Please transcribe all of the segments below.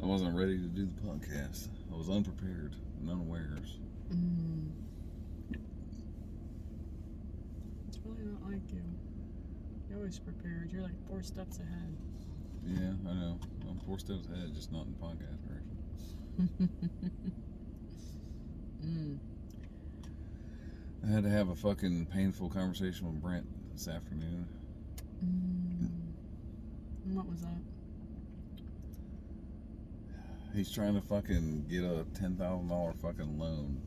I wasn't ready to do the podcast. I was unprepared and unawares. It's really not like you. You're always prepared. You're like 4 steps ahead. Yeah, I know. I'm 4 steps ahead, just not in podcast direction. I had to have a fucking painful conversation with Brent this afternoon. And what was that? He's trying to fucking get a $10,000 fucking loan.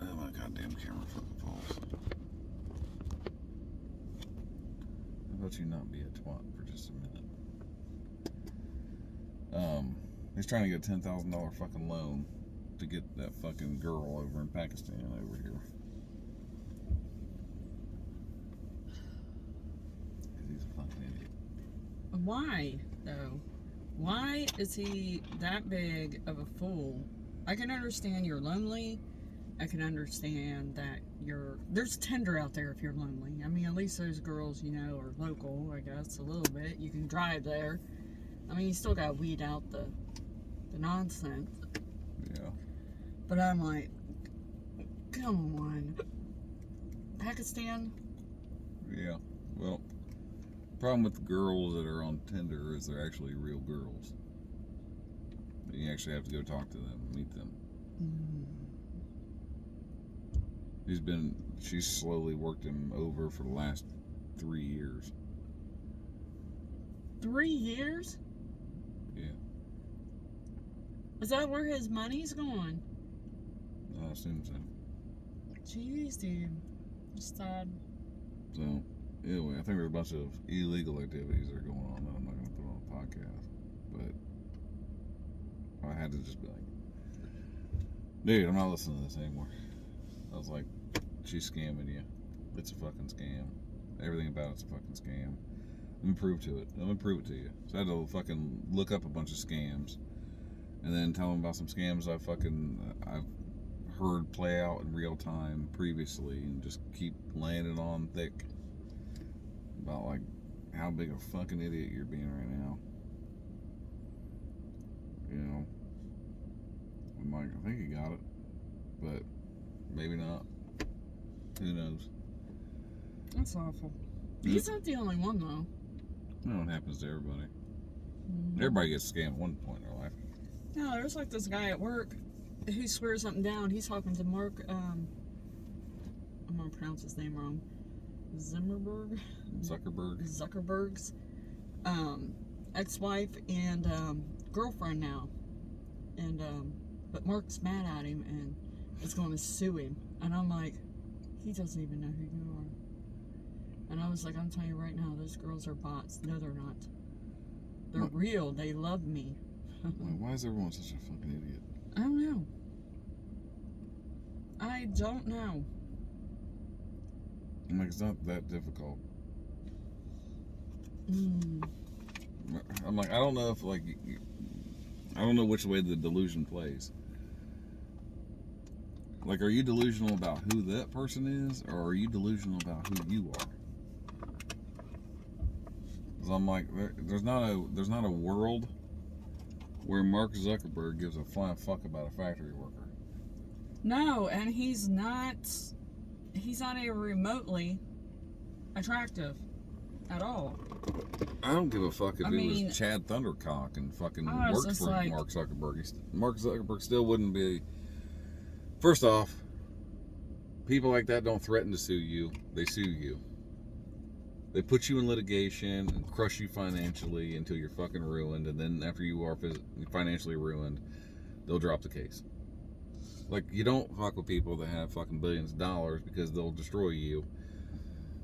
Oh, my goddamn camera fucking falls. How about you not be a twat for just a minute? He's trying to get a $10,000 fucking loan to get that fucking girl over in Pakistan over here. He's a fucking idiot. Why, though? Why is he that big of a fool? I can understand you're lonely. I can understand that there's Tinder out there if you're lonely. I mean, at least those girls, are local, I guess, a little bit. You can drive there. I mean, you still got to weed out the nonsense. Yeah. But I'm like, come on. Pakistan? Yeah. Well, the problem with the girls that are on Tinder is they're actually real girls. You actually have to go talk to them, meet them. She's slowly worked him over for the last 3 years. 3 years? Yeah. Is that where his money's going? I assume so. Jeez, dude. Sad. So, anyway, I think there's a bunch of illegal activities that are going on that I'm not going to put on a podcast. But I had to just be like, dude, I'm not listening to this anymore. I was like, she's scamming you. It's a fucking scam. Everything about it's a fucking scam. I'm gonna prove to it. I'm gonna prove it to you. So I had to fucking look up a bunch of scams and then tell them about some scams I've heard play out in real time previously, and just keep laying it on thick about like how big a fucking idiot you're being right now. I'm like, I think you got it, but maybe not. Who knows? That's awful. He's not the only one, though. No, it happens to everybody. Everybody gets scammed at one point in their life. No, there's like this guy at work who swears something down. He's talking to Mark, I'm going to pronounce his name wrong. Zuckerberg's ex-wife and girlfriend now. And but Mark's mad at him and is going to sue him. And I'm like, he doesn't even know who you are. And I was like, I'm telling you right now, those girls are bots. No, they're not. They're real. They love me. Why is everyone such a fucking idiot? I don't know. I don't know. I'm like, it's not that difficult. I'm like, I don't know if I don't know which way the delusion plays. Like, are you delusional about who that person is, or are you delusional about who you are? Because I'm like, there's not a world where Mark Zuckerberg gives a flying fuck about a factory worker. No, and he's not even remotely attractive at all. I don't give a fuck if it was Chad Thundercock and fucking worked for Mark Zuckerberg. Mark Zuckerberg still wouldn't be. First off, people like that don't threaten to sue you. They sue you. They put you in litigation and crush you financially until you're fucking ruined. And then after you are financially ruined, they'll drop the case. Like, you don't fuck with people that have fucking billions of dollars because they'll destroy you.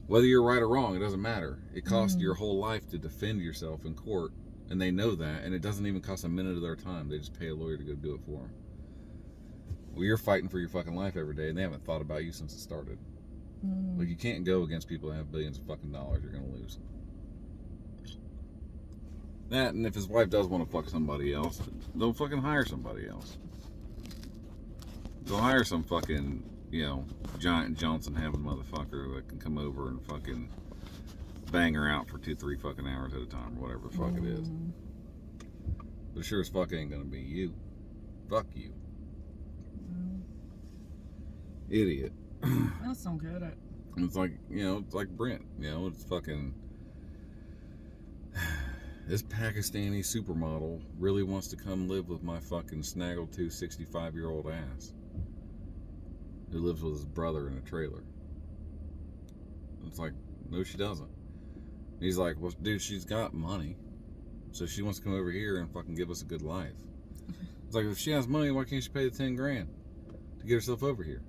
Whether you're right or wrong, it doesn't matter. It costs your whole life to defend yourself in court. And they know that. And it doesn't even cost a minute of their time. They just pay a lawyer to go do it for them. Well, you're fighting for your fucking life every day, and they haven't thought about you since it started. Like, you can't go against people that have billions of fucking dollars. You're gonna lose. That, and if his wife does want to fuck somebody else, they'll fucking hire somebody else. They'll hire some fucking, Giant Johnson having motherfucker that can come over and fucking bang her out for 2-3 fucking hours at a time, or whatever the fuck it is. But it sure as fuck ain't gonna be you. Fuck you. Idiot. That's not good. It's like, it's like Brent. It's fucking... This Pakistani supermodel really wants to come live with my fucking snaggletooth 65-year-old ass who lives with his brother in a trailer. It's like, no, she doesn't. He's like, well, dude, she's got money, so she wants to come over here and fucking give us a good life. It's like, if she has money, why can't she pay the $10,000 to get herself over here?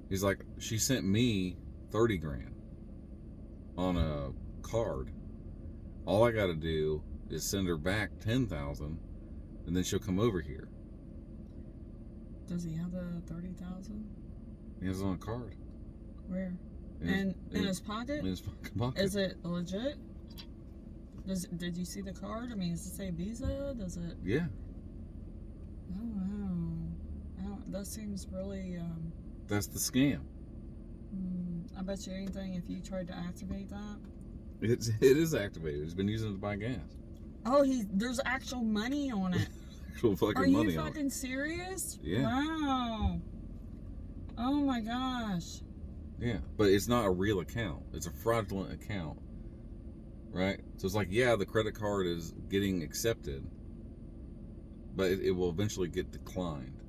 He's like, she sent me $30,000 on a card. All I got to do is send her back $10,000, and then she'll come over here. Does he have the $30,000? He has it on a card. Where? In his pocket? In his fucking pocket. Is it legit? Did you see the card? I mean, does it say Visa? Does it? Yeah. Oh wow. That seems really. That's the scam. I bet you anything if you tried to activate that. It is activated. He's been using it to buy gas. Oh, there's actual money on it. Actual fucking money on it. Are you fucking serious? Yeah. Wow. Oh my gosh. Yeah, but it's not a real account. It's a fraudulent account. Right? So it's like, yeah, the credit card is getting accepted, but it will eventually get declined.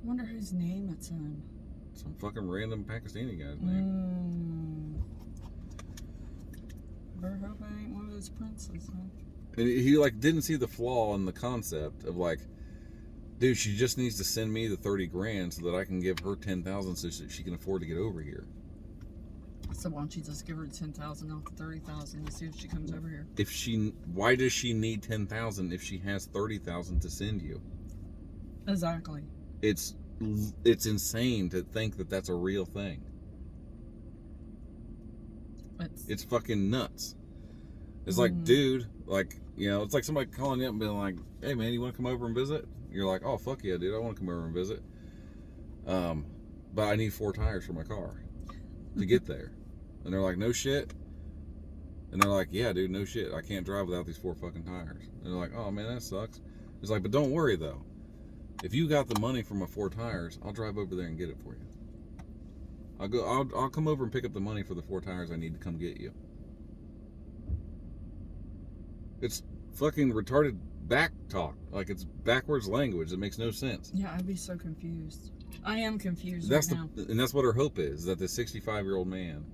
I wonder whose name it's in. Some fucking random Pakistani guy's name. Better hope I ain't one of those princes, huh? And he didn't see the flaw in the concept of dude, she just needs to send me the $30,000 so that I can give her $10,000 so that she can afford to get over here. So why don't you just give her $10,000 off the $30,000 and see if she comes over here? Why does she need $10,000 if she has $30,000 to send you? Exactly. It's insane to think that that's a real thing. It's fucking nuts. It's like, dude, it's like somebody calling you up and being like, hey man, you want to come over and visit? You're like, oh fuck yeah, dude, I want to come over and visit. But I need 4 tires for my car to get there. And they're like, no shit. And they're like, yeah, dude, no shit. I can't drive without these 4 fucking tires. And they're like, oh man, that sucks. It's like, but don't worry though. If you got the money for my 4 tires, I'll drive over there and get it for you. I'll come over and pick up the money for the 4 tires I need to come get you. It's fucking retarded back talk. It's backwards language that makes no sense. Yeah, I'd be so confused. I am confused now. And that's what her hope is, that this 65-year-old man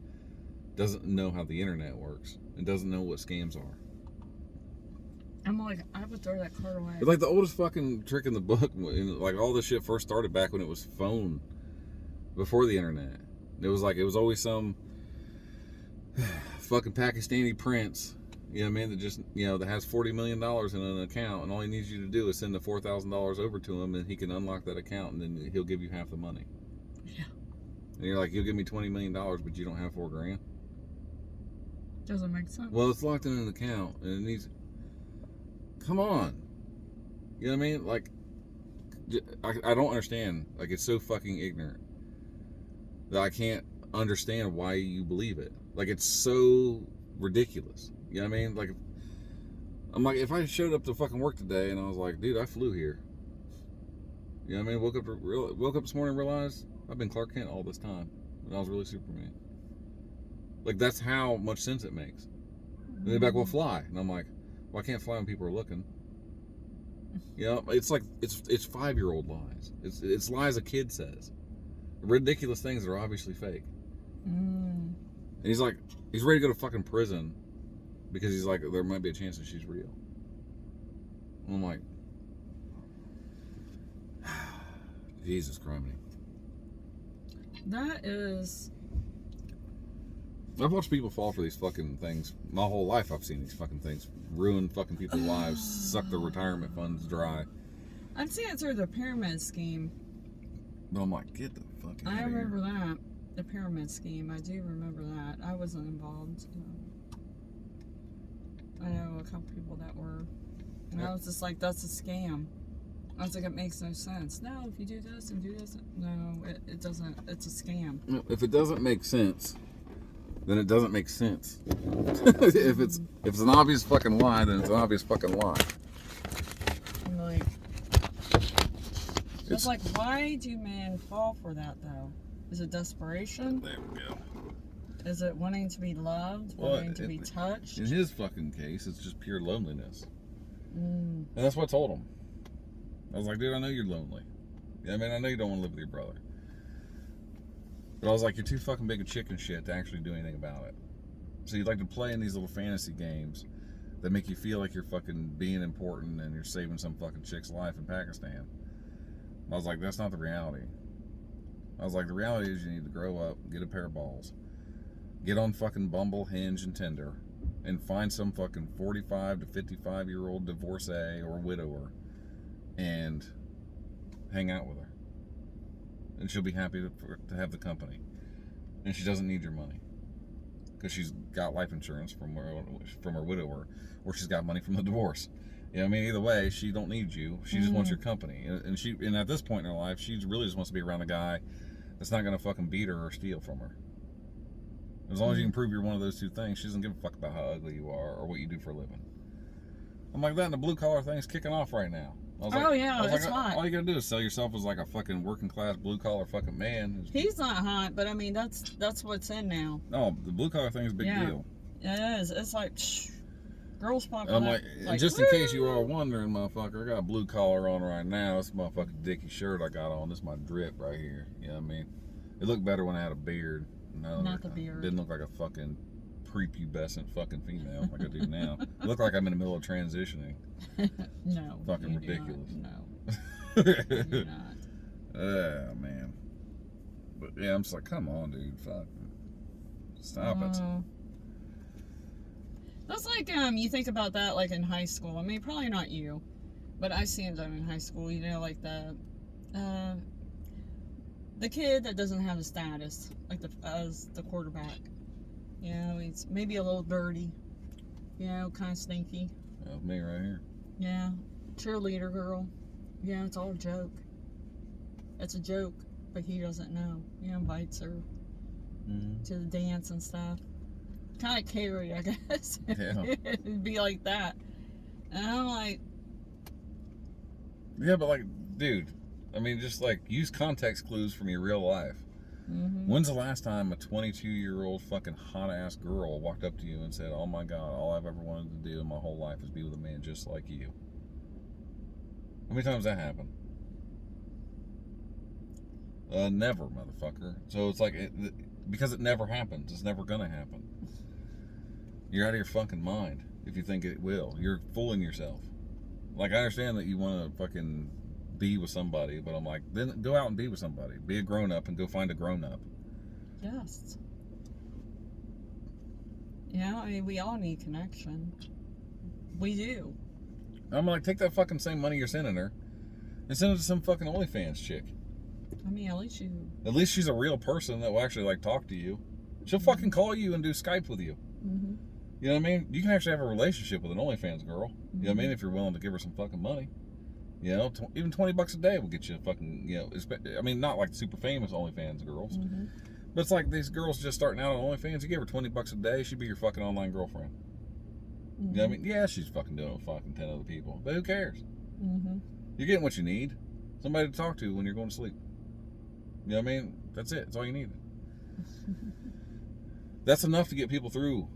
doesn't know how the internet works and doesn't know what scams are. I'm like, I would throw that card away. It's like the oldest fucking trick in the book. All this shit first started back when it was phone, before the internet. It was always some fucking Pakistani prince, you know what I mean, that just, that has $40 million in an account, and all he needs you to do is send the $4,000 over to him, and he can unlock that account, and then he'll give you half the money. Yeah. And you're like, you'll give me $20 million, but you don't have $4,000. Doesn't make sense. Well, it's locked in an account, and it needs... Come on. You know what I mean? I don't understand. It's so fucking ignorant that I can't understand why you believe it. It's so ridiculous. You know what I mean? I'm like, if I showed up to fucking work today and I was like, dude, I flew here. You know what I mean? Woke up this morning and realized I've been Clark Kent all this time. And I was really Superman. That's how much sense it makes. And they're like, well, fly. And I'm like, well, I can't fly when people are looking. It's 5-year-old lies. It's lies a kid says. Ridiculous things that are obviously fake. And he's ready to go to fucking prison because he's like, there might be a chance that she's real. And I'm like, Jesus Christ. That is... I've watched people fall for these fucking things. My whole life I've seen these fucking things ruin fucking people's lives, suck their retirement funds dry. I've seen it through the pyramid scheme. But I'm like, get the fuck out of here. I remember that. The pyramid scheme. I do remember that. I wasn't involved. I know a couple people that were. And I was just like, that's a scam. I was like, it makes no sense. No, if you do this and do this. No, it doesn't. It's a scam. No, if it doesn't make sense, then it doesn't make sense. If it's an obvious fucking lie, then it's an obvious fucking lie. like, it's like, why do men fall for that though? Is it desperation? There we go. Is it wanting to be loved, wanting to be touched? In his fucking case, it's just pure loneliness. And that's what I told him. I was like, dude, I know you're lonely. I mean, I know you don't want to live with your brother. But I was like, you're too fucking big a chicken shit to actually do anything about it. So you'd like to play in these little fantasy games that make you feel like you're fucking being important and you're saving some fucking chick's life in Pakistan. I was like, that's not the reality. I was like, the reality is you need to grow up, get a pair of balls, get on fucking Bumble, Hinge, and Tinder, and find some fucking 45 to 55-year-old divorcee or widower and hang out with her. And she'll be happy to have the company. And she doesn't need your money. Because she's got life insurance from her widower, or she's got money from the divorce. You know what I mean? Either way, she don't need you. She just wants your company. And at this point in her life, she really just wants to be around a guy that's not going to fucking beat her or steal from her. As long as you can prove you're one of those two things, she doesn't give a fuck about how ugly you are or what you do for a living. I'm like, that and the blue collar thing's kicking off right now. It's hot. All you gotta do is sell yourself as like a fucking working class blue collar fucking man. He's not hot, but I mean that's what's in now. No, the blue collar thing is a big deal. It is. It's like girls pop. I'm like just in case you are wondering, motherfucker, I got a blue collar on right now. This motherfucking dicky shirt I got on. This is my drip right here. You know what I mean? It looked better when I had a beard. No, not the beard. Didn't look like a fucking prepubescent fucking female like I do now. I look like I'm in the middle of transitioning. No. Fucking ridiculous. No. You're not. Oh, man. But yeah, I'm just like, come on, dude. Fuck. Stop it. That's like, you think about that like in high school. I mean, probably not you, but I see them in high school, you know, like the kid that doesn't have a status, like as the quarterback. You know, he's maybe a little dirty, you know, kind of stinky. That's me right here. Yeah, cheerleader girl. Yeah, it's all a joke. It's a joke, but he doesn't know. He invites her to the dance and stuff. Kind of Carrie, I guess. Yeah. It'd be like that. And I'm like... Yeah, but like, dude, I mean, just like, use context clues from your real life. When's the last time a 22-year-old fucking hot-ass girl walked up to you and said, oh my God, all I've ever wanted to do in my whole life is be with a man just like you? How many times that happened? Never, motherfucker. So it's like, because it never happens, it's never gonna happen. You're out of your fucking mind if you think it will. You're fooling yourself. Like, I understand that you want to fucking be with somebody, but I'm like, then go out and be with somebody. Be a grown-up and go find a grown-up. Yes. Yeah, I mean, we all need connection. We do. I'm like, take that fucking same money you're sending her and send it to some fucking OnlyFans chick. I mean, at least she's a real person that will actually like talk to you. She'll fucking call you and do Skype with you. You know what I mean? You can actually have a relationship with an OnlyFans girl. You know what I mean? If you're willing to give her some fucking money. You know, even $20 a day will get you a fucking, you know, I mean, not like super famous OnlyFans girls. But it's like these girls just starting out on OnlyFans. You give her $20 a day, she'd be your fucking online girlfriend. You know what I mean? Yeah, she's fucking doing it with fucking 10 other people. But who cares? You're getting what you need. Somebody to talk to when you're going to sleep. You know what I mean? That's it. That's all you need. That's enough to get people through.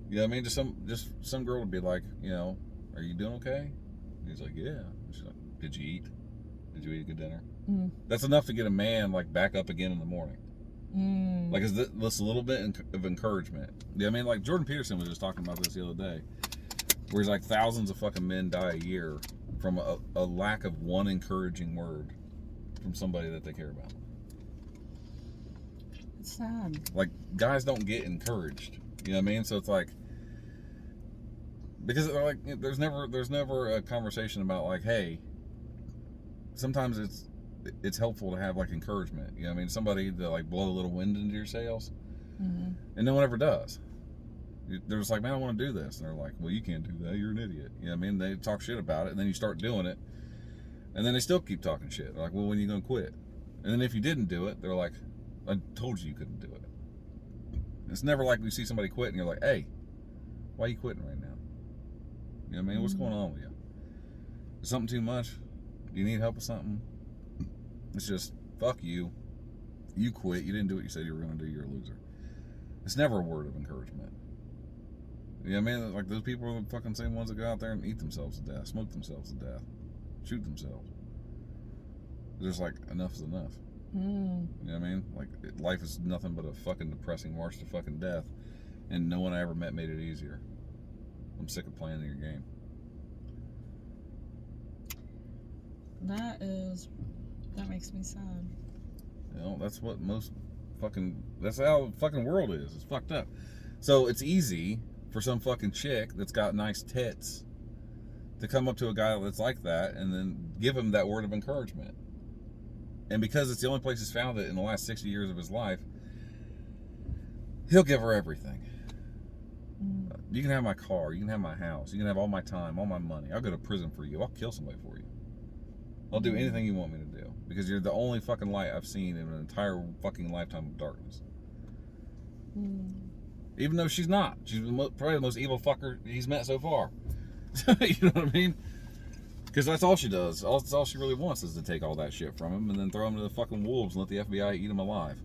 You know what I mean? Just some girl would be like, you know, are you doing okay? And he's like, yeah. She's like, did you eat? Did you eat a good dinner? That's enough to get a man like back up again in the morning. Like, is this a little bit of encouragement? Yeah, I mean, like Jordan Peterson was just talking about this the other day, where he's like, thousands of fucking men die a year from a lack of one encouraging word from somebody that they care about. It's sad. Like, guys don't get encouraged. You know what I mean? So it's like, because like there's never a conversation about like, hey, sometimes it's helpful to have like encouragement. You know what I mean? Somebody to like blow a little wind into your sails, and no one ever does. They're just like, man, I want to do this, and they're like, well, you can't do that. You're an idiot. You know what I mean? They talk shit about it, and then you start doing it, and then they still keep talking shit. They're like, well, when are you gonna quit? And then if you didn't do it, they're like, I told you couldn't do it. It's never like we see somebody quit and you're like, hey, why are you quitting right now? You know what I mean? What's going on with you? Is something too much? Do you need help with something? It's just, fuck you. You quit. You didn't do what you said you were going to do. You're a loser. It's never a word of encouragement. You know what I mean? Like, those people are the fucking same ones that go out there and eat themselves to death, smoke themselves to death, shoot themselves. They're just like, enough is enough. You know what I mean? Like, life is nothing but a fucking depressing march to fucking death, and no one I ever met made it easier. I'm sick of playing your game. That makes me sad. You know, that's what that's how the fucking world is. It's fucked up. So it's easy for some fucking chick that's got nice tits to come up to a guy that's like that and then give him that word of encouragement. And because it's the only place he's found it in the last 60 years of his life, he'll give her everything. You can have my car, you can have my house, you can have all my time, all my money. I'll go to prison for you. I'll kill somebody for you. I'll do anything you want me to do because you're the only fucking light I've seen in an entire fucking lifetime of darkness. Even though she's not. She's probably the most evil fucker he's met so far. You know what I mean? Because that's all she does. That's all she really wants is to take all that shit from him and then throw him to the fucking wolves and let the FBI eat him alive.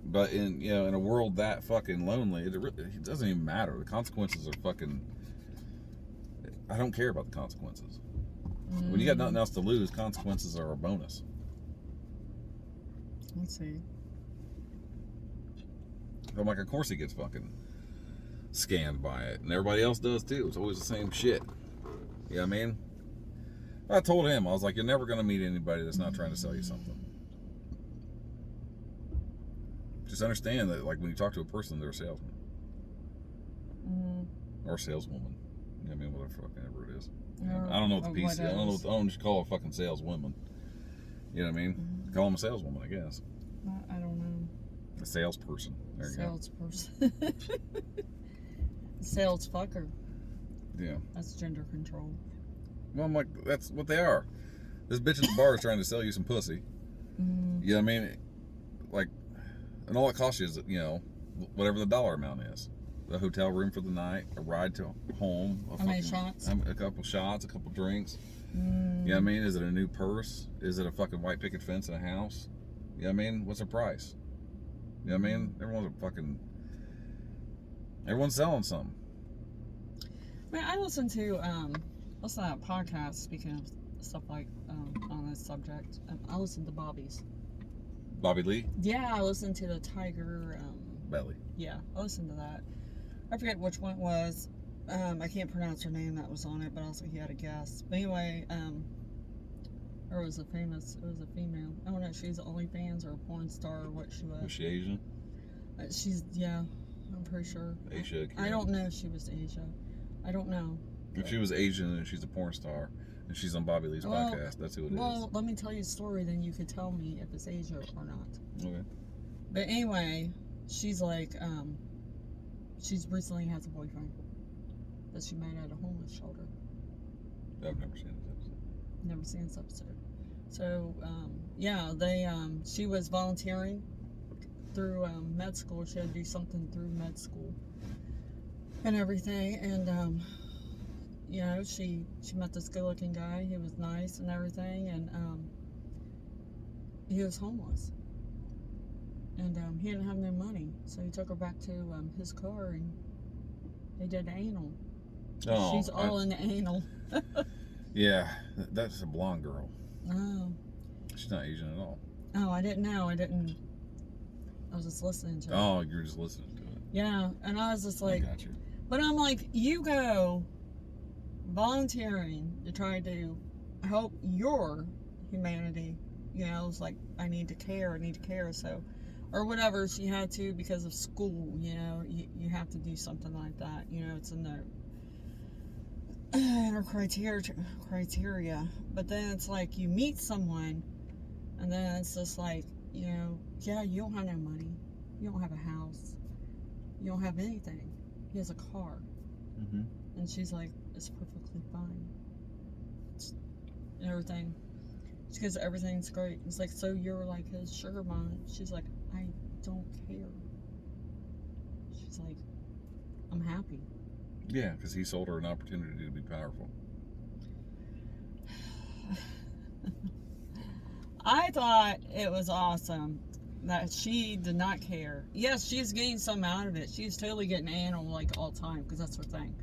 But in a world that fucking lonely, it doesn't even matter. The consequences are fucking... I don't care about the consequences. When you got nothing else to lose, consequences are a bonus. Let's see. I'm like, of course he gets fucking scammed by it. And everybody else does too. It's always the same shit. You know what I mean? I told him, I was like, you're never going to meet anybody that's not trying to sell you something. Just understand that, like, when you talk to a person, they're a salesman. Or a saleswoman. You know what I mean? Whatever it is. I don't know what the piece is. I don't know what you call a fucking saleswoman. You know what I mean? Call them a saleswoman, I guess. I don't know. A salesperson. There you Salesperson. Sales fucker. Yeah. That's gender control. Well, I'm like, that's what they are. This bitch at the bar is trying to sell you some pussy. You know what I mean? Like, and all it costs you is, whatever the dollar amount is. The hotel room for the night, a ride to home. How many shots? A couple shots, a couple drinks. You know what I mean? Is it a new purse? Is it a fucking white picket fence and a house? You know what I mean? What's the price? You know what I mean? Everyone's selling something. I mean, I listen to a podcast, speaking of stuff like on this subject. I listen to Bobby's. Bobby Lee? Yeah, I listen to the Tiger Belly. Yeah, I listened to that. I forget which one it was. I can't pronounce her name that was on it, but also he had a guest. But anyway, it was a female. I don't know if she's OnlyFans or a porn star or what she was. Was she Asian? I'm pretty sure. Asia. I don't know if she was Asia. I don't know. If she was Asian and she's a porn star and she's on Bobby Lee's podcast, that's who it is. Well, let me tell you a story, then you could tell me if it's Asia or not. Okay. But anyway, she's like, she's recently has a boyfriend that she met at a homeless shelter. I've never seen this episode. Never seen this episode. So, she was volunteering through med school. She had to do something through med school and everything. And, she met this good-looking guy. He was nice and everything. And he was homeless. And he didn't have no money. So he took her back to his car and they did anal. Oh, she's all in the anal. Yeah, that's a blonde girl. Oh. She's not Asian at all. Oh, I didn't know. I was just listening to it. Oh, you were just listening to it. Yeah, and I was just like... I got you. But I'm like, you go volunteering to try to help your humanity. It's like, I need to care, so... Or whatever she had to because of school, you have to do something like that. It's in her criteria. But then it's like you meet someone and then it's just like, you don't have no money. You don't have a house. You don't have anything. He has a car. And she's like, it's perfectly fine. And everything. She goes, everything's great. It's like, so you're like his sugar mom. She's like, I don't care. She's like, I'm happy. Yeah, because he sold her an opportunity to be powerful. I thought it was awesome that she did not care. Yes, she's getting some out of it. She's totally getting anal like all the time because that's her thing.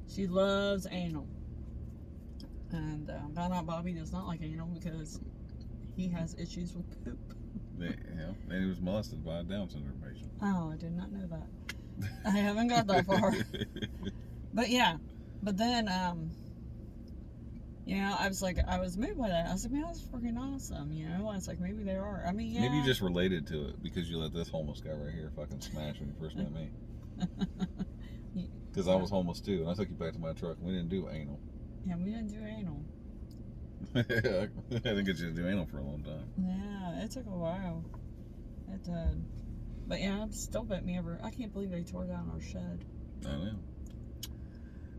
She loves anal. And found out Bobby does not like anal because he has issues with poop. Yeah, and he was molested by a Down syndrome patient. Oh, I did not know that. I haven't got that far. But yeah, but then, you know, I was moved by that. I was like, man, that's freaking awesome. You know, I was like, maybe they are. I mean, yeah. Maybe you just related to it because you let this homeless guy right here fucking smash when you first met me. Because I was homeless too, and I took you back to my truck, and we didn't do anal. Yeah, we didn't do anal. I didn't get you to do anal for a long time. Yeah, it took a while. It did. But yeah, it still bit me over. I can't believe they tore down our shed. I know.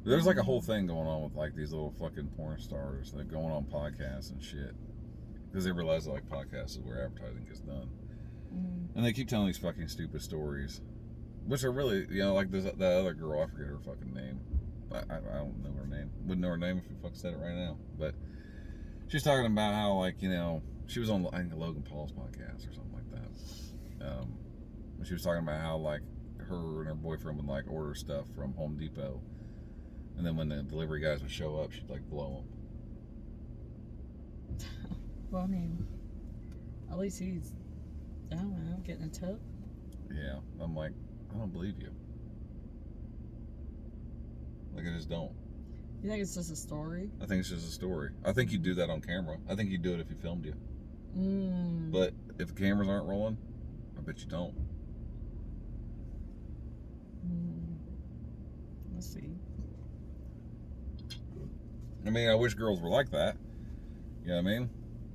There's like a whole thing going on with like these little fucking porn stars that going on podcasts and shit. Because they realize that like podcasts is where advertising gets done. And they keep telling these fucking stupid stories. Which are really, you know, like that other girl, I forget her fucking name. I don't know her name. Wouldn't know her name if you fucking said it right now. But she's talking about how, like, you know, she was on, I think, Logan Paul's podcast or something like that. She was talking about how, like, her and her boyfriend would, like, order stuff from Home Depot. And then when the delivery guys would show up, she'd, like, blow them. Well, I mean, at least he's, I don't know, getting a tip. Yeah. I'm like, I don't believe you. Like, I just don't. You think it's just a story? I think it's just a story. I think you'd do that on camera. I think you'd do it if he filmed you. But if the cameras aren't rolling, I bet you don't. Let's see. I mean, I wish girls were like that. You know what I mean?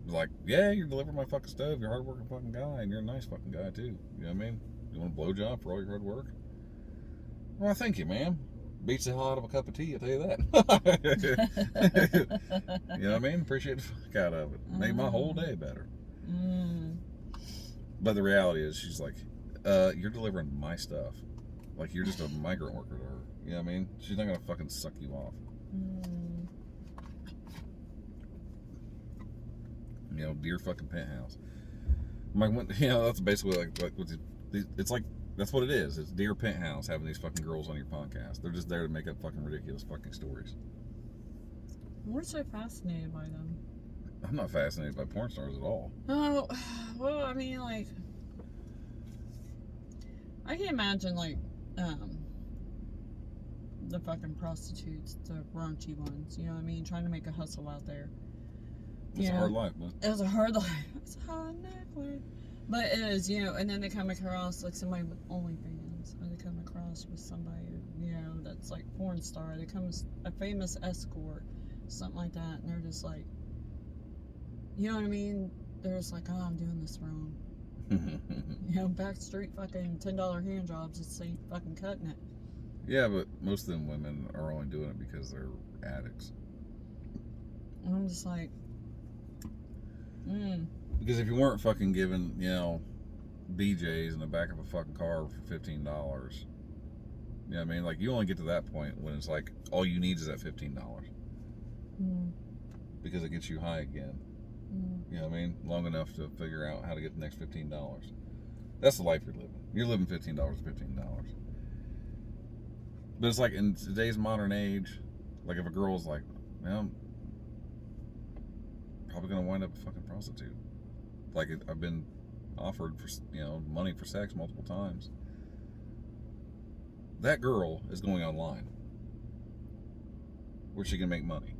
Like, yeah, you're delivering my fucking stove. You're a hard-working fucking guy, and you're a nice fucking guy, too. You know what I mean? You want a blowjob for all your hard work? Well, thank you, ma'am. Beats the hell out of a cup of tea, I'll tell you that. You know what I mean? Appreciate the fuck out of it. Made my whole day better. But the reality is, she's like, you're delivering my stuff. Like, you're just a migrant worker to her. You know what I mean? She's not gonna fucking suck you off. You know, dear fucking penthouse. Like, you know, that's basically like it's like, that's what it is. It's dear penthouse having these fucking girls on your podcast. They're just there to make up fucking ridiculous fucking stories. We're so fascinated by them. I'm not fascinated by porn stars at all. Oh, well, I mean, like, I can imagine, like, the fucking prostitutes, the raunchy ones, you know what I mean? Trying to make a hustle out there. It's a hard life, man. It's a hard life. It's a hard life. But it is, you know, and then they come across, like, somebody with OnlyFans, or they come across with somebody, you know, that's, like, porn star. They come as a famous escort, something like that, and they're just like, you know what I mean? They're just like, oh, I'm doing this wrong. You know, backstreet fucking $10 hand jobs, it's ain't fucking cutting it. Yeah, but most of them women are only doing it because they're addicts. And I'm just like, Because if you weren't fucking giving, you know, BJs in the back of a fucking car for $15, you know what I mean? Like, you only get to that point when it's like, all you need is that $15. Because it gets you high again. You know what I mean? Long enough to figure out how to get the next $15. That's the life you're living. You're living $15 to $15. But it's like, in today's modern age, like, if a girl's like, man, I'm probably gonna wind up a fucking prostitute. Like, I've been offered for, you know, money for sex multiple times. That girl is going online where she can make money.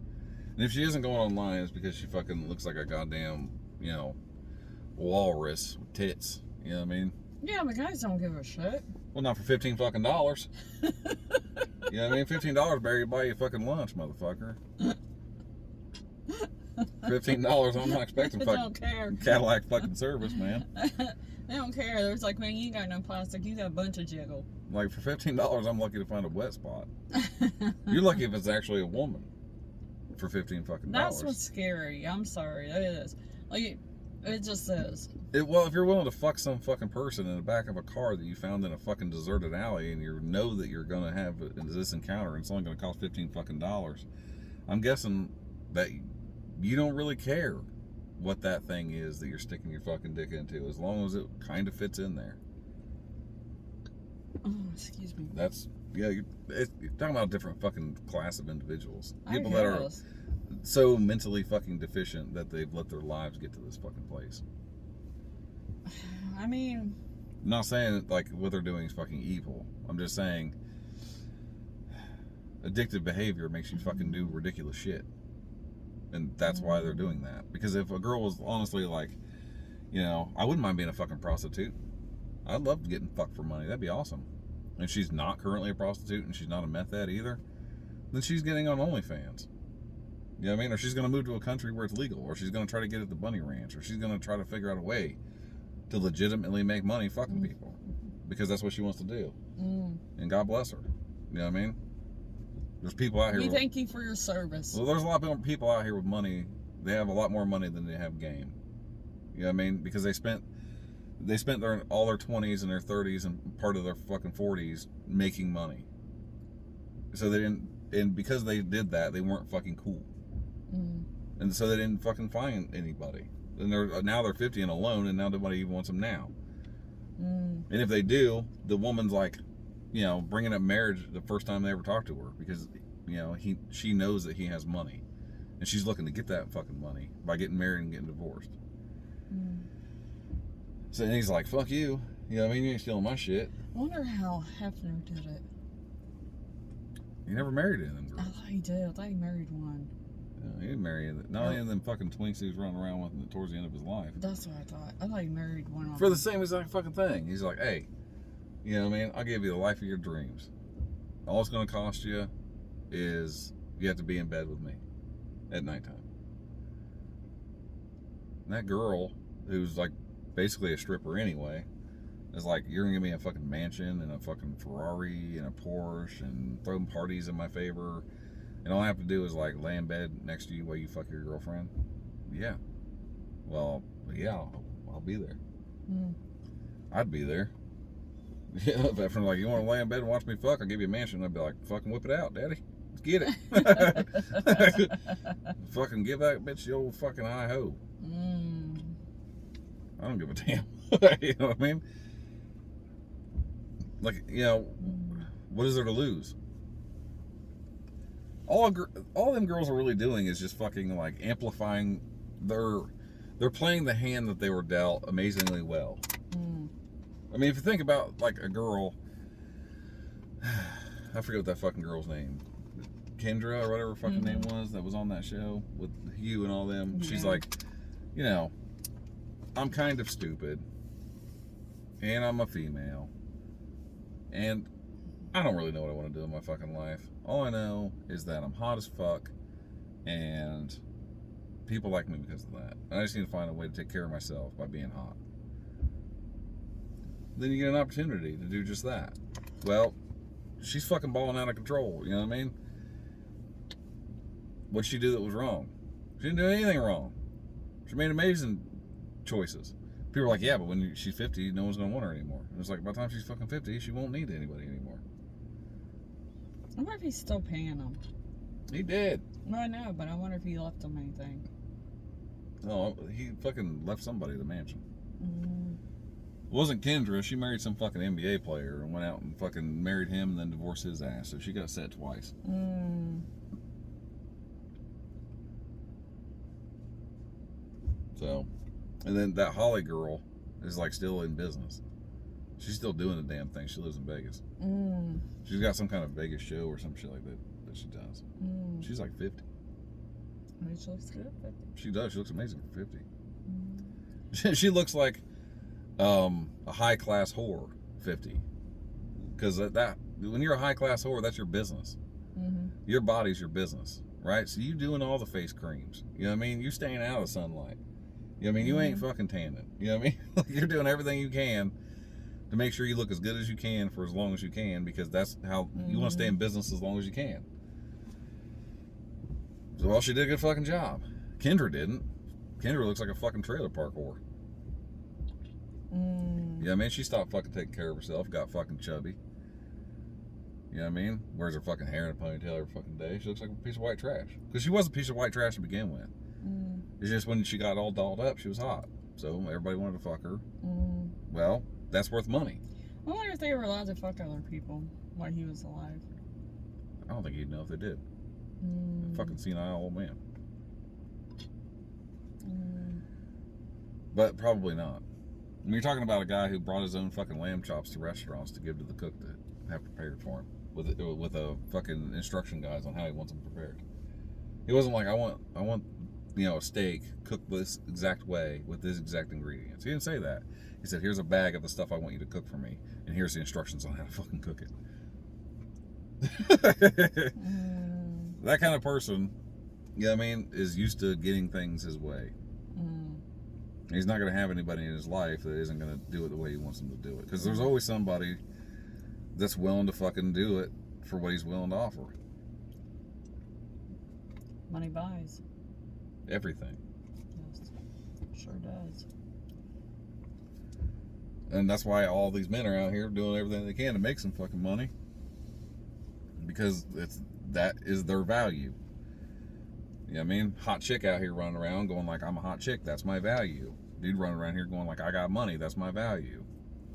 And if she isn't going online, it's because she fucking looks like a goddamn, you know, walrus with tits. You know what I mean? yeah, but guys don't give a shit. Well, not for $15 fucking dollars. You know what I mean? $15 better buy you fucking lunch, motherfucker. $15, I'm not expecting fucking Cadillac fucking service, man. They don't care. There's like, man, you ain't got no plastic. You got a bunch of jiggle. Like, for $15, I'm lucky to find a wet spot. You're lucky if it's actually a woman for $15 fucking dollars. That's what's scary. I'm sorry. It is. Like, It just is. Well, if you're willing to fuck some fucking person in the back of a car that you found in a fucking deserted alley, and you know that you're gonna have this encounter, and it's only gonna cost $15 fucking, I'm guessing that you don't really care what that thing is that you're sticking your fucking dick into, as long as it kind of fits in there. Oh, excuse me. You're talking about a different fucking class of individuals. People that are so mentally fucking deficient that they've let their lives get to this fucking place. I mean, I'm not saying like what they're doing is fucking evil. I'm just saying addictive behavior makes you fucking do ridiculous shit. And that's why they're doing that. Because if a girl was honestly like, you know, I wouldn't mind being a fucking prostitute. I'd love getting fucked for money. That'd be awesome. And she's not currently a prostitute and she's not a meth head either, then she's getting on OnlyFans. You know what I mean? Or she's going to move to a country where it's legal. Or she's going to try to get at the bunny ranch. Or she's going to try to figure out a way to legitimately make money fucking people. Because that's what she wants to do. And God bless her. You know what I mean? There's people out here. We thank you for your service. Well, there's a lot of people out here with money. They have a lot more money than they have game. You know what I mean? Because they spent all their 20s and their 30s and part of their fucking 40s making money. So they didn't, and because they did that, they weren't fucking cool. And so they didn't fucking find anybody. And now they're 50 and alone, and now nobody even wants them now. And if they do, the woman's like, you know, bringing up marriage the first time they ever talk to her, because, you know, she knows that he has money, and she's looking to get that fucking money by getting married and getting divorced. So and he's like, fuck you. You know what I mean? You ain't stealing my shit. I wonder how Hefner did it. He never married any of them girls. Oh, he did. I thought he married one. Yeah, he didn't marry not any of them fucking twinks he was running around with towards the end of his life. That's what I thought. I thought he married one of For the same exact fucking thing. He's like, hey, you know what I mean? I'll give you the life of your dreams. All it's going to cost you is you have to be in bed with me at nighttime. And that girl, who's like basically a stripper anyway, is like, you're going to give me a fucking mansion and a fucking Ferrari and a Porsche and throwing parties in my favor. And all I have to do is like lay in bed next to you while you fuck your girlfriend. Yeah. Well, yeah, I'll be there. I'd be there. Yeah, if I'm like, you want to lay in bed and watch me fuck, I'll give you a mansion. I'd be like, fucking whip it out, daddy. Let's get it. Fucking give that bitch the old fucking hi-ho. I don't give a damn. You know what I mean? Like, you know, what is there to lose? All them girls are really doing is just fucking like amplifying they're playing the hand that they were dealt amazingly well. I mean, if you think about like a girl, I forget what that fucking girl's name, Kendra or whatever her fucking name was, that was on that show with Hugh and all them. She's like, you know, I'm kind of stupid, and I'm a female, and I don't really know what I want to do in my fucking life. All I know is that I'm hot as fuck, and people like me because of that. And I just need to find a way to take care of myself by being hot. Then you get an opportunity to do just that. Well, she's fucking balling out of control, you know what I mean? What'd she do that was wrong? She didn't do anything wrong. She made amazing choices. People are like, yeah, but when she's 50, no one's going to want her anymore. And it's like, by the time she's fucking 50, she won't need anybody anymore. I wonder if he's still paying them. He did. No, I know, but I wonder if he left them anything. No, he fucking left somebody the mansion. It wasn't Kendra. She married some fucking NBA player and went out and fucking married him and then divorced his ass. So she got set twice. So, and then that Holly girl is like still in business. She's still doing the damn thing. She lives in Vegas. She's got some kind of Vegas show or some shit like that she does. She's like 50. She looks good. She does. She looks amazing for 50. She looks like a high class whore 50. Because that when you're a high class whore, that's your business. Your body's your business, right? So you doing all the face creams. You know what I mean? You staying out of the sunlight. You know what I mean? You ain't fucking tanning. You know what I mean? Like you're doing everything you can to make sure you look as good as you can for as long as you can, because that's how you want to stay in business as long as you can. So, well, she did a good fucking job. Kendra didn't. Kendra looks like a fucking trailer park whore. Yeah, I mean, she stopped fucking taking care of herself, got fucking chubby. You know what I mean? Wears her fucking hair in a ponytail every fucking day. She looks like a piece of white trash. Because she was a piece of white trash to begin with. It's just when she got all dolled up, she was hot. So everybody wanted to fuck her. Well, that's worth money. I wonder if they were allowed to fuck other people while he was alive. I don't think he'd know if they did. Fucking senile old man. But probably not. I mean, you're talking about a guy who brought his own fucking lamb chops to restaurants to give to the cook to have prepared for him with a fucking instruction guides on how he wants them prepared. He wasn't like, I want a steak cooked this exact way with this exact ingredients. He didn't say that. He said, here's a bag of the stuff I want you to cook for me, and here's the instructions on how to fucking cook it. That kind of person, you know what I mean, is used to getting things his way. He's not going to have anybody in his life that isn't going to do it the way he wants them to do it. Because there's always somebody that's willing to fucking do it for what he's willing to offer. Money buys. Everything. Yes, sure does. And that's why all these men are out here doing everything they can to make some fucking money. Because that is their value. You know what I mean? Hot chick out here running around going like, I'm a hot chick, that's my value. Dude running around here going like, I got money, that's my value.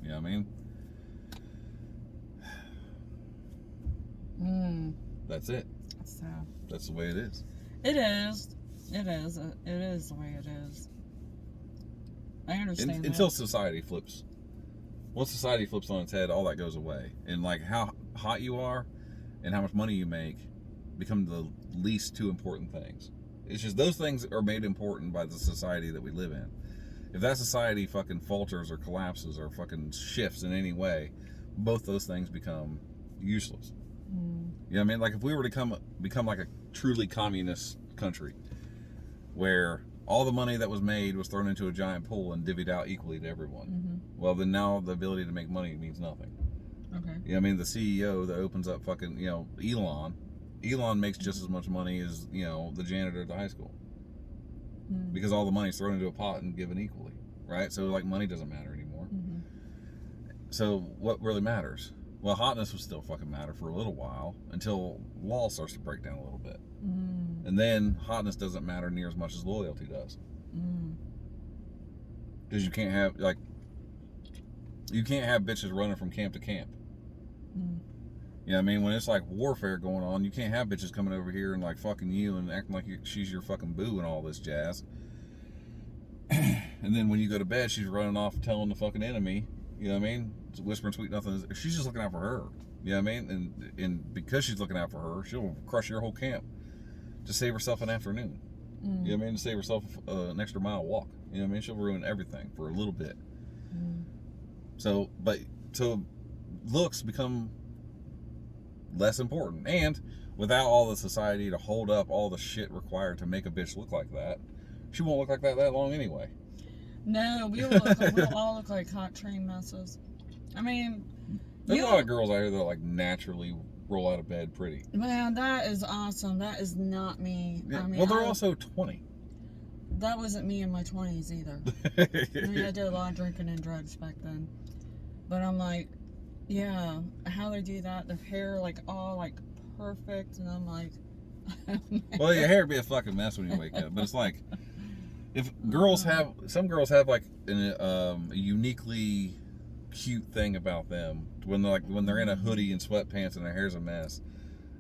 You know what I mean? That's it. So, that's the way it is. It is. It is. It is the way it is. I understand Until society flips. Once society flips on its head, all that goes away. And like how hot you are and how much money you make become the least two important things. It's just those things are made important by the society that we live in. If that society fucking falters or collapses or fucking shifts in any way, both those things become useless. You know what I mean? Like if we were to become like a truly communist country where all the money that was made was thrown into a giant pool and divvied out equally to everyone. Well, then now the ability to make money means nothing. Okay. You know what I mean? The CEO that opens up fucking, Elon makes just as much money as, the janitor at the high school. Because all the money's thrown into a pot and given equally, right? So, like, money doesn't matter anymore. So, what really matters? Well, hotness will still fucking matter for a little while until law starts to break down a little bit. And then hotness doesn't matter near as much as loyalty does. Because you can't have bitches running from camp to camp. You know what I mean? When it's like warfare going on, you can't have bitches coming over here and like fucking you and acting like she's your fucking boo and all this jazz. And then when you go to bed, she's running off telling the fucking enemy, you know what I mean? Whispering sweet nothing. She's just looking out for her. You know what I mean? And because she's looking out for her, she'll crush your whole camp to save herself an afternoon. You know what I mean? To save herself an extra mile walk. You know what I mean? She'll ruin everything for a little bit. So looks become less important. And without all the society to hold up all the shit required to make a bitch look like that, she won't look like that long anyway. No, we'll all look like hot train messes. I mean, there's a lot of girls out here that like naturally roll out of bed pretty. Man, that is awesome. That is not me. Yeah. I mean, well, they're also 20. That wasn't me in my 20s either. I mean, I did a lot of drinking and drugs back then. But I'm like, yeah, how they do that, their hair like all like perfect, and I'm like, well, your hair would be a fucking mess when you wake up. But it's like, if some girls have like a uniquely cute thing about them when they're in a hoodie and sweatpants and their hair's a mess,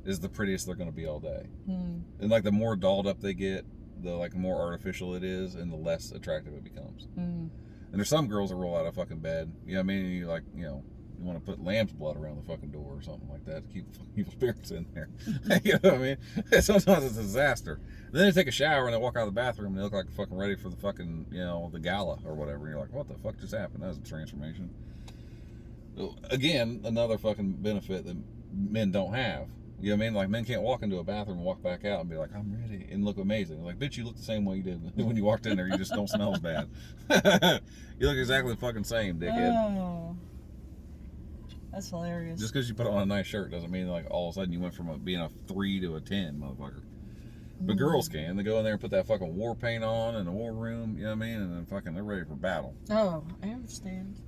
is the prettiest they're going to be all day. And like the more dolled up they get, the like more artificial it is, and the less attractive it becomes. And there's some girls that roll out of fucking bed. You know what I mean? You like, you want to put lamb's blood around the fucking door or something like that to keep evil spirits in there. You know what I mean? Sometimes it's a disaster. And then they take a shower and they walk out of the bathroom and they look like fucking ready for the fucking, the gala or whatever. And you're like, what the fuck just happened? That was a transformation. Again, another fucking benefit that men don't have. You know what I mean? Like, men can't walk into a bathroom and walk back out and be like, I'm ready, and look amazing. Like, bitch, you look the same way you did when you walked in there. You just don't smell as bad. You look exactly the fucking same, dickhead. Oh, that's hilarious. Just because you put on a nice shirt doesn't mean like all of a sudden you went from being a 3 to a 10, motherfucker. But girls can. They go in there and put that fucking war paint on in the war room, you know what I mean? And then fucking they're ready for battle. Oh, I understand.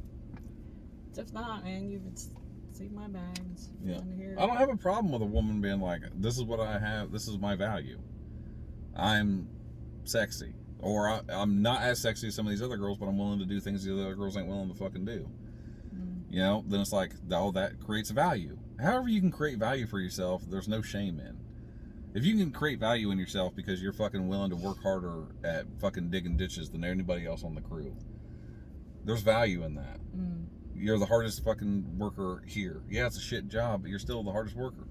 If not, man, you would see my bags. Yeah. I don't have a problem with a woman being like, this is what I have, this is my value. I'm sexy. Or I'm not as sexy as some of these other girls, but I'm willing to do things the other girls ain't willing to fucking do. You know, then it's like, oh, that creates value. However you can create value for yourself, there's no shame in. If you can create value in yourself because you're fucking willing to work harder at fucking digging ditches than anybody else on the crew, there's value in that. You're the hardest fucking worker here. Yeah, it's a shit job, but you're still the hardest worker.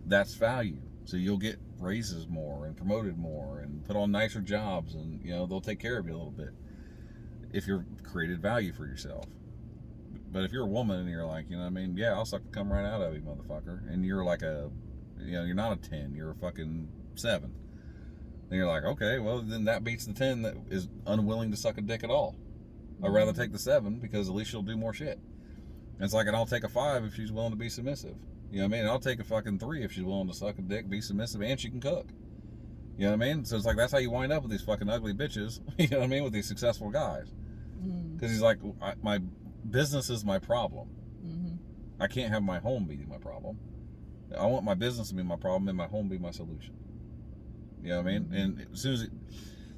That's value. So you'll get raises more and promoted more and put on nicer jobs, and you know they'll take care of you a little bit if you're created value for yourself. But if you're a woman and you're like, you know what I mean, yeah, I'll suck the cum right out of you, motherfucker, and you're like a, you know, you're not a 10, you're a fucking 7, then you're like, okay, well then that beats the 10 that is unwilling to suck a dick at all. I'd rather take the 7 because at least she'll do more shit. And it's like, and I'll take a 5 if she's willing to be submissive. You know what I mean? And I'll take a fucking 3 if she's willing to suck a dick, be submissive, and she can cook. You know what I mean? So it's like, that's how you wind up with these fucking ugly bitches, you know what I mean, with these successful guys. Because he's like, my business is my problem. I can't have my home be my problem. I want my business to be my problem and my home be my solution. You know what I mean? And as soon as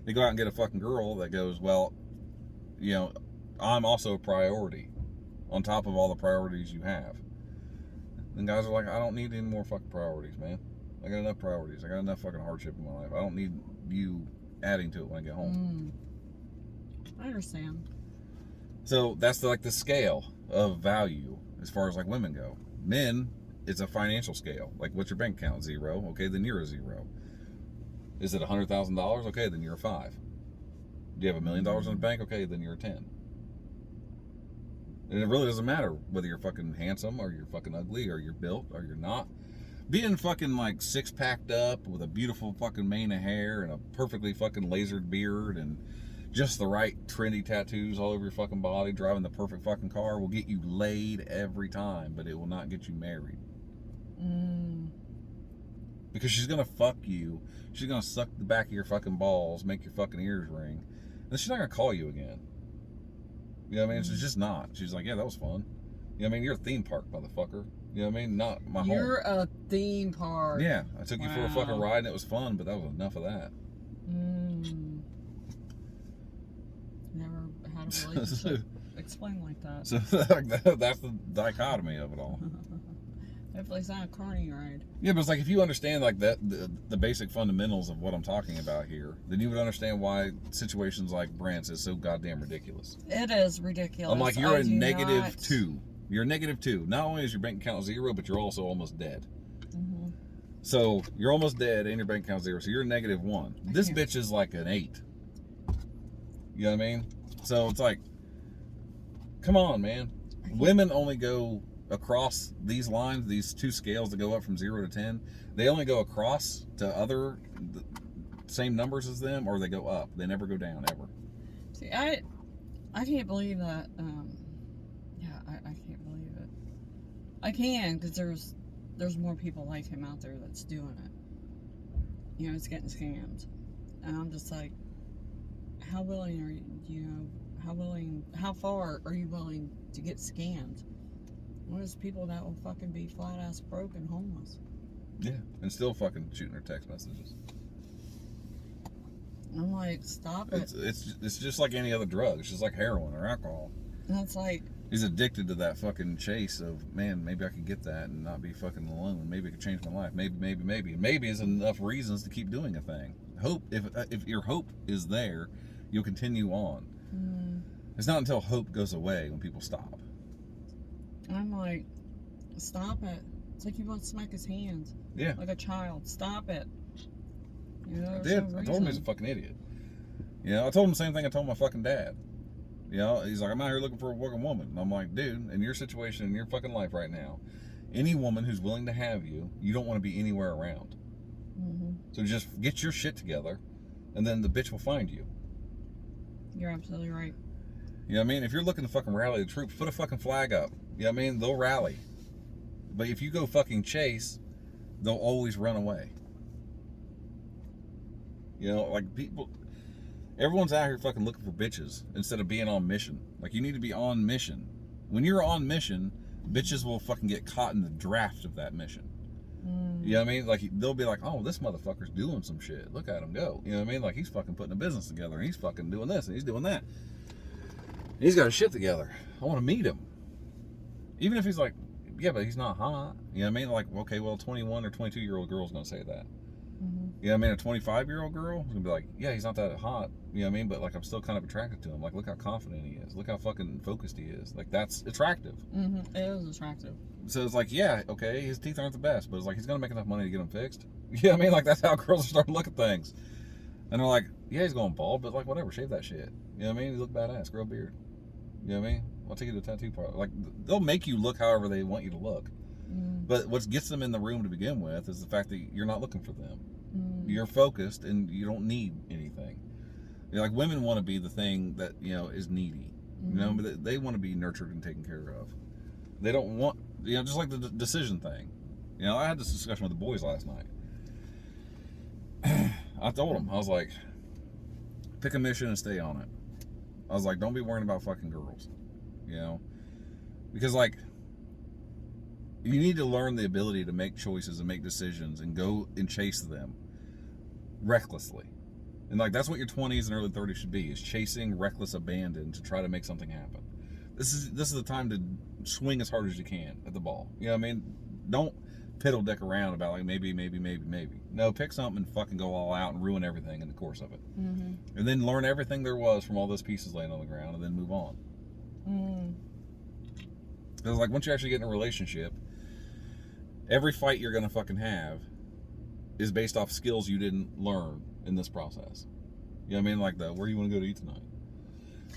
they go out and get a fucking girl that goes, well, you know, I'm also a priority on top of all the priorities you have. And guys are like, I don't need any more fucking priorities, man. I got enough priorities. I got enough fucking hardship in my life. I don't need you adding to it when I get home. I understand. So that's like the scale of value as far as like women go. Men, it's a financial scale. Like, what's your bank account? 0. Okay, then you're a 0. Is it $100,000? Okay, then you're a 5. Do you have $1 million in the bank? Okay, then you're a 10. And it really doesn't matter whether you're fucking handsome or you're fucking ugly or you're built or you're not. Being fucking like 6-packed up with a beautiful fucking mane of hair and a perfectly fucking lasered beard and just the right trendy tattoos all over your fucking body, driving the perfect fucking car will get you laid every time, but it will not get you married. Because she's gonna fuck you. She's gonna suck the back of your fucking balls, make your fucking ears ring. Then she's not gonna call you again. You know what I mean? She's just not. She's like, yeah, that was fun. You know what I mean? You're a theme park, motherfucker. You know what I mean? Not my home. You're a theme park. Yeah, I took you for a fucking ride and it was fun, but that was enough of that. Never had a relationship explained like that. So that's the dichotomy of it all. Hopefully it's not a carny ride. Yeah, but it's like if you understand like that, the basic fundamentals of what I'm talking about here, then you would understand why situations like Brant's is so goddamn ridiculous. It is ridiculous. I'm like, you're a -2. You're a -2. Not only is your bank account 0, but you're also almost dead. So you're almost dead and your bank account 0. So you're a -1. This bitch is like an 8. You know what I mean? So it's like, come on, man. Women only go across these lines, these two scales that go up from 0 to 10. They only go across to other same numbers as them, or they go up. They never go down ever. See, I can't believe that. I can't believe it. I can, because there's more people like him out there that's doing it. You know, it's getting scammed, and I'm just like, how willing are you? How far are you willing to get scammed? There's people that will fucking be flat ass broke and homeless. Yeah, and still fucking shooting her text messages. I'm like, stop it. It's just like any other drug. It's just like heroin or alcohol. And it's like, he's addicted to that fucking chase of, man, maybe I could get that and not be fucking alone. Maybe it could change my life. Maybe is enough reasons to keep doing a thing. Hope, if your hope is there, you'll continue on. It's not until hope goes away when people stop. I'm like, stop it. It's like you want to smack his hands. Yeah. Like a child. Stop it. You know, I did. I told him he's a fucking idiot. You know, I told him the same thing I told my fucking dad. You know, he's like, I'm out here looking for a fucking woman. And I'm like, dude, in your situation, in your fucking life right now, any woman who's willing to have you, you don't want to be anywhere around. So just get your shit together, and then the bitch will find you. You're absolutely right. You know what I mean? If you're looking to fucking rally the troops, put a fucking flag up. You know what I mean? They'll rally. But if you go fucking chase, they'll always run away. You know, like everyone's out here fucking looking for bitches instead of being on mission. Like, you need to be on mission. When you're on mission, bitches will fucking get caught in the draft of that mission. You know what I mean? Like, they'll be like, oh, this motherfucker's doing some shit. Look at him go. You know what I mean? Like, he's fucking putting a business together, and he's fucking doing this, and he's doing that. And he's got his shit together. I want to meet him. Even if he's like, yeah, but he's not hot. You know what I mean? Like, okay, well, a 21 or 22-year-old girl's going to say that. You know what I mean? A 25-year-old girl is going to be like, yeah, he's not that hot. You know what I mean? But, like, I'm still kind of attracted to him. Like, look how confident he is. Look how fucking focused he is. Like, that's attractive. It is attractive. So it's like, yeah, okay, his teeth aren't the best, but it's like, he's going to make enough money to get them fixed. You know what I mean? Like, that's how girls are starting to look at things. And they're like, yeah, he's going bald, but, like, whatever, shave that shit. You know what I mean? You look badass, grow a beard. You know what I mean? I'll take you to a tattoo parlor. Like, they'll make you look however they want you to look. But what gets them in the room to begin with is the fact that you're not looking for them. You're focused and you don't need anything. You know, like, women want to be the thing that, you know, is needy. You know, but they want to be nurtured and taken care of. They don't want, you know, just like the decision thing. You know, I had this discussion with the boys last night. I told them, I was like, pick a mission and stay on it. I was like, don't be worrying about fucking girls. You know? Because, like, you need to learn the ability to make choices and make decisions and go and chase them recklessly. And, like, that's what your 20s and early 30s should be, is chasing reckless abandon to try to make something happen. This is the time to swing as hard as you can at the ball. You know what I mean? Don't piddle dick around about, like, maybe. No, pick something and fucking go all out and ruin everything in the course of it. And then learn everything there was from all those pieces laying on the ground and then move on. Because, like, once you actually get in a relationship, every fight you're going to fucking have is based off skills you didn't learn in this process. You know what I mean? Like, where do you want to go to eat tonight?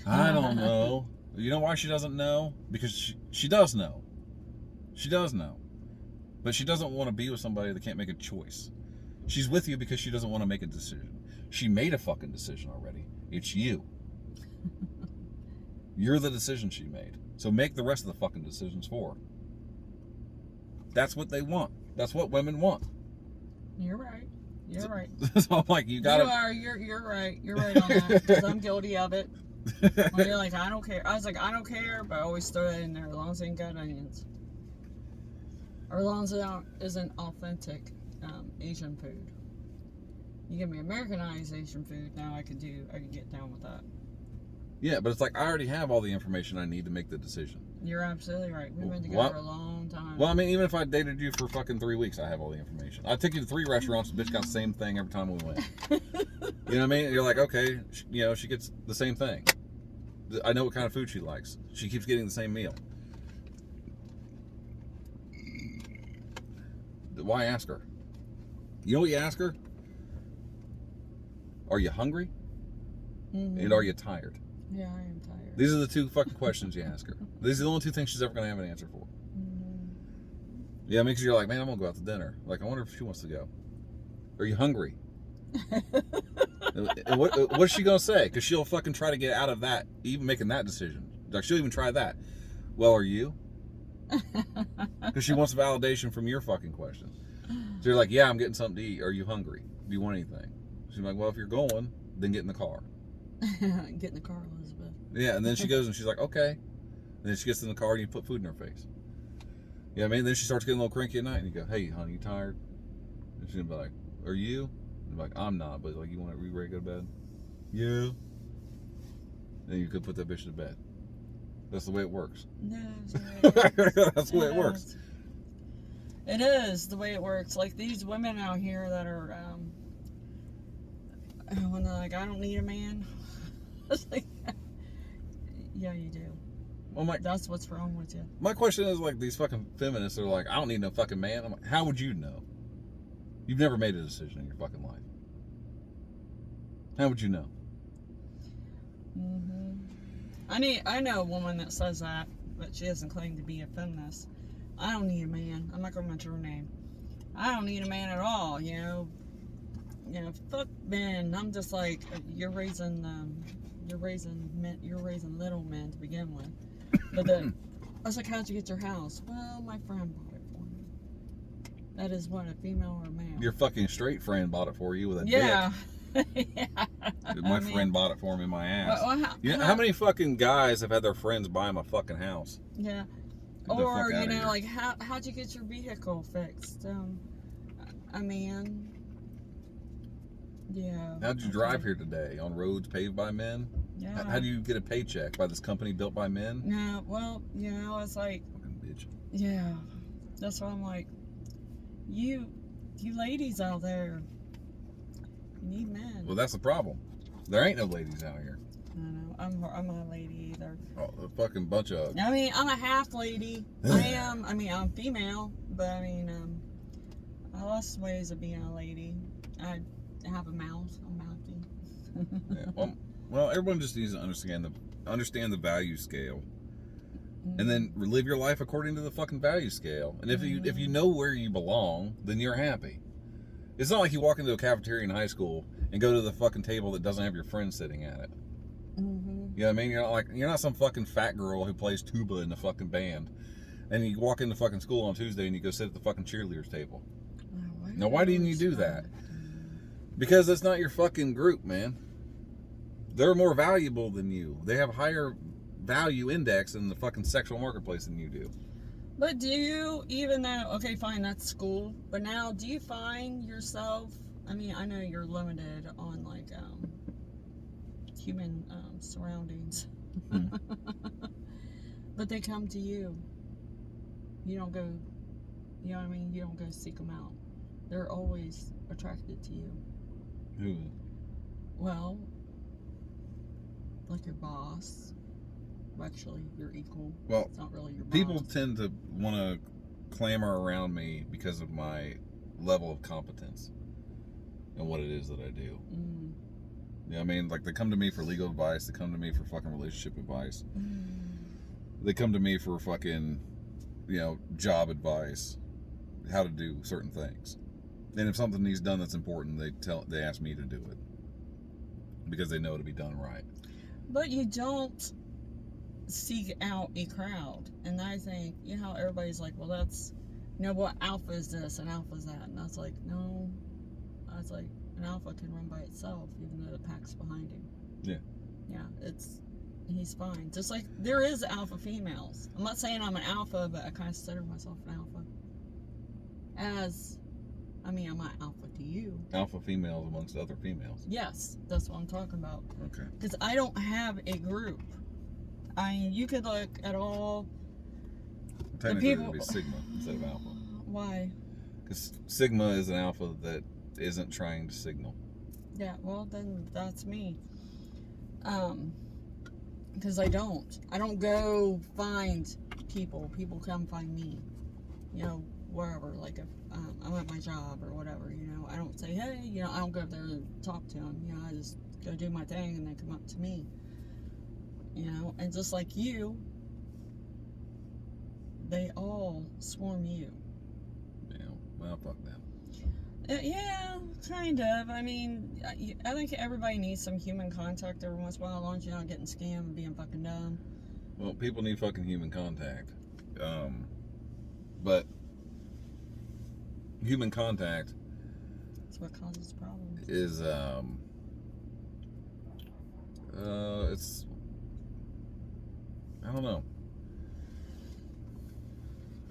I don't know. You know why she doesn't know? Because she does know. She does know. But she doesn't want to be with somebody that can't make a choice. She's with you because she doesn't want to make a decision. She made a fucking decision already. It's you. You're the decision she made. So make the rest of the fucking decisions for her. That's what they want. That's what women want. You're right. You're right. So I'm like, you gotta... You're right. You're right on that. Because I'm guilty of it. When you're like, I don't care. I was like, I don't care, but I always throw it in there as long as it ain't got onions. Or as long as it isn't authentic Asian food. You give me Americanized Asian food, now I could get down with that. Yeah, but it's like, I already have all the information I need to make the decision. You're absolutely right. We've been together a long time. Well, I mean, even if I dated you for fucking 3 weeks, I have all the information. I took you to 3 restaurants, the bitch got the same thing every time we went. You know what I mean? You're like, okay, you know, she gets the same thing. I know what kind of food she likes. She keeps getting the same meal. Why ask her? You know what you ask her? Are you hungry? And are you tired? Yeah, I am tired. These are the 2 fucking questions you ask her. These are the only 2 things she's ever going to have an answer for. Yeah, I mean, because you're like, man, I'm going to go out to dinner. Like, I wonder if she wants to go. Are you hungry? What's she going to say? Because she'll fucking try to get out of that, even making that decision. Like, she'll even try that. Well, are you? Because she wants validation from your fucking question. So you're like, yeah, I'm getting something to eat. Are you hungry? Do you want anything? She's like, well, if you're going, then get in the car. Get in the car, Elizabeth. Yeah, and then she goes and she's like, okay. And then she gets in the car and you put food in her face. You know what I mean? Then she starts getting a little cranky at night and you go, hey, honey, you tired? And she's gonna be like, are you? And you're like, I'm not, but like, you ready to go to bed? Yeah. Then you could put that bitch to bed. That's the way it works. No, that's the way it works. It is the way it works. Like, these women out here that are, when they're like, I don't need a man. It's like, yeah, you do. Well, that's what's wrong with you. My question is, like, these fucking feminists are like, I don't need no fucking man. I'm like, how would you know? You've never made a decision in your fucking life. How would you know? I know a woman that says that, but she doesn't claim to be a feminist. I don't need a man. I'm not going to mention her name. I don't need a man at all, you know. You know, fuck men. I'm just like, you're raising little men to begin with. But then I was like, how'd you get your house? Well, my friend bought it for me. That is what, a female or a male? Your fucking straight friend bought it for you with a dick. Yeah. My friend bought it for me in my ass. Well, how many fucking guys have had their friends buy them a fucking house? Yeah. Or, you know, like, how'd you get your vehicle fixed? I mean, yeah. How'd you drive here today? On roads paved by men? Yeah. How do you get a paycheck? By this company built by men? No, well, you know, it's like... Fucking bitch. Yeah. That's why I'm like, you ladies out there, you need men. Well, that's the problem. There ain't no ladies out here. I know. I'm not a lady either. Oh, a fucking bunch of... I mean, I'm a half lady. I'm female, but I mean, I lost ways of being a lady. I have a mouth. I'm mouthy. Yeah, well, everyone just needs to understand the value scale, and then live your life according to the fucking value scale. And if you know where you belong, then you're happy. It's not like you walk into a cafeteria in high school and go to the fucking table that doesn't have your friend sitting at it. You know what I mean? You're not some fucking fat girl who plays tuba in the fucking band, and you walk into fucking school on Tuesday and you go sit at the fucking cheerleaders table. Now, why didn't you do that? Because that's not your fucking group, man. They're more valuable than you. They have higher value index in the fucking sexual marketplace than you do. But do you, even though, okay, fine, that's school, but now do you find yourself, I mean, I know you're limited on, like, human surroundings. But they come to you. You don't go, you know what I mean? You don't go seek them out. They're always attracted to you. Who? Well, like your boss. Actually, you're equal. Well, it's not really your boss. People tend to want to clamor around me because of my level of competence and what it is that I do. You know what I mean? Like, they come to me for legal advice. They come to me for fucking relationship advice. They come to me for fucking, you know, job advice, how to do certain things. And if something needs done that's important, they ask me to do it because they know it'll be done right. But you don't seek out a crowd. And I think, you know how everybody's like, well, that's, you know, what alpha is this and alpha is that. And I was like, no. I was like, an alpha can run by itself, even though the pack's behind him. Yeah. Yeah, he's fine. Just like there is alpha females. I'm not saying I'm an alpha, but I kind of consider myself an alpha. I'm not alpha to you. Alpha females amongst other females. Yes, that's what I'm talking about. Okay. Because I don't have a group. I mean, you could look at all the people. It would be Sigma instead of Alpha. Why? Because Sigma is an Alpha that isn't trying to signal. Yeah, well, then that's me. Because I don't go find people. People come find me. You know, wherever. Like if I'm at my job or whatever, you know, I don't say, hey, you know, I don't go up there and talk to them. You know, I just go do my thing and they come up to me. You know, and just like you, they all swarm you. Yeah, well, fuck them. Yeah, kind of. I mean, I think everybody needs some human contact every once in a while, as long as you're not getting scammed and being fucking dumb. Well, people need fucking human contact. But human contact That's what causes problems. Is it's, I don't know.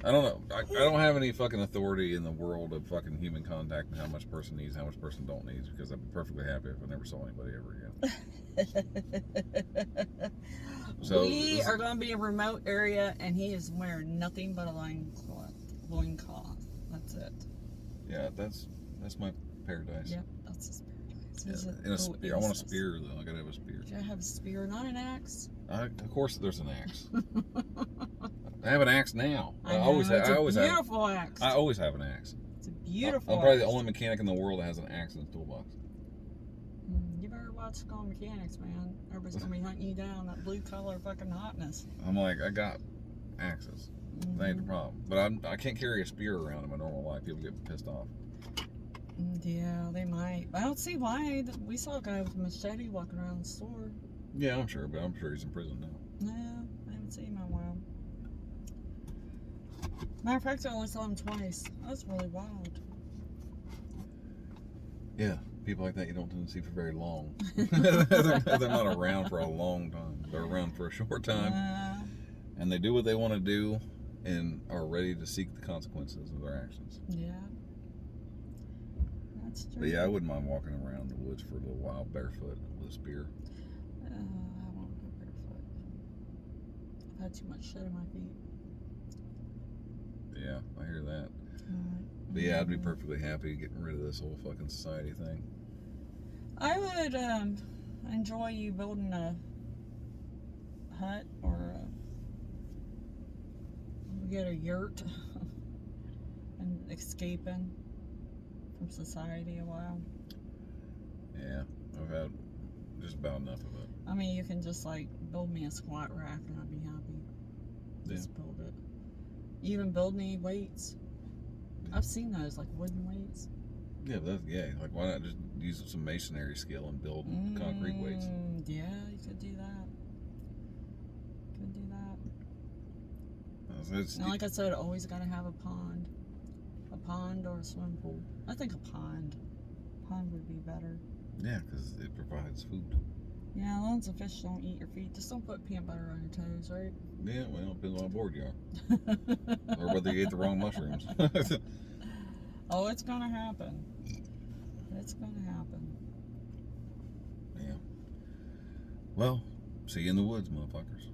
I don't have any fucking authority in the world of fucking human contact and how much person needs, how much person don't need, because I'd be perfectly happy if I never saw anybody ever again. So we are going to be in a remote area, and he is wearing nothing but a loincloth. That's it. Yeah, that's my paradise. Yep, that's his paradise. Yeah, in a spear. I want a spear though. I gotta have a spear. Should I have a spear, not an axe? Of course, there's an axe. I have an axe now. I always have. It's a beautiful axe. I always have an axe. It's a beautiful. I'm probably the only mechanic in the world that has an axe in his toolbox. You better watch Skull Mechanics, man. Everybody's gonna be hunting you down. That blue collar fucking hotness. I'm like, I got axes. That ain't the problem. But I can't carry a spear around in my normal life. People get pissed off. Yeah, they might. I don't see why. We saw a guy with a machete walking around the store. Yeah, I'm sure, but I'm sure he's in prison now. No, I haven't seen him in a while. Matter of fact, I only saw him twice. That was really wild. Yeah. People like that you don't tend to see for very long. They're not around for a long time. They're around for a short time. And they do what they want to do and are ready to seek the consequences of their actions. Yeah. That's true. But yeah, I wouldn't mind walking around the woods for a little while barefoot with a spear. I won't go barefoot. I've had too much shit on my feet. Yeah, I hear that. But yeah, I'd be perfectly happy getting rid of this whole fucking society thing. I would enjoy you building a hut or get a yurt and escaping from society a while. Yeah, I've had just about enough of it. I mean, you can just like build me a squat rack and I'd be happy. Just build it. You even build any weights? I've seen those, like wooden weights. Yeah, but like why not just use some masonry skill and build concrete weights? Yeah, you could do that. And like I said, always gotta have a pond or a swimming pool. I think a pond would be better. Yeah, because it provides food. Yeah, as long as the fish don't eat your feet, just don't put peanut butter on your toes, right? Yeah, well, it depends on how bored you are. Or whether you ate the wrong mushrooms. Oh, it's gonna happen. It's gonna happen. Yeah. Well, see you in the woods, motherfuckers.